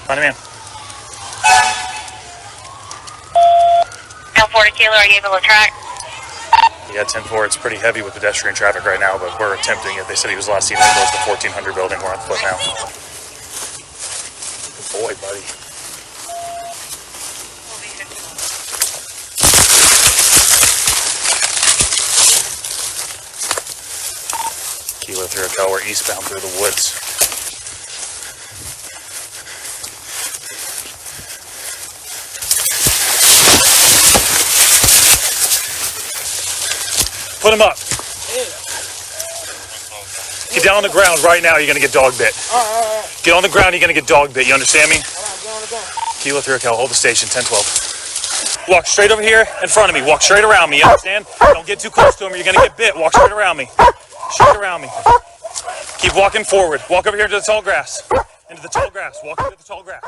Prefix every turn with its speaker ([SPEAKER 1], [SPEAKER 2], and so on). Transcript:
[SPEAKER 1] Find him in.
[SPEAKER 2] L40 Kilo, are you able to track?
[SPEAKER 1] Yeah, 10-4, it's pretty heavy with pedestrian traffic right now, but we're attempting it. They said he was last seen close to the 1400 building. We're on foot now. Good boy, buddy. Kilo 3 Hotel, we're eastbound through the woods. Put him up. Get down on the ground right now. You're going to get dog bit. Get on the ground. You're going to get dog bit. You understand me? Kilo 3 Hotel, hold the station. 10-12. Walk straight over here in front of me. Walk straight around me. You understand? Don't get too close to him or you're going to get bit. Walk straight around me. Straight around me. Keep walking forward. Walk over here to the tall grass. Into the tall grass. Walk into the tall grass.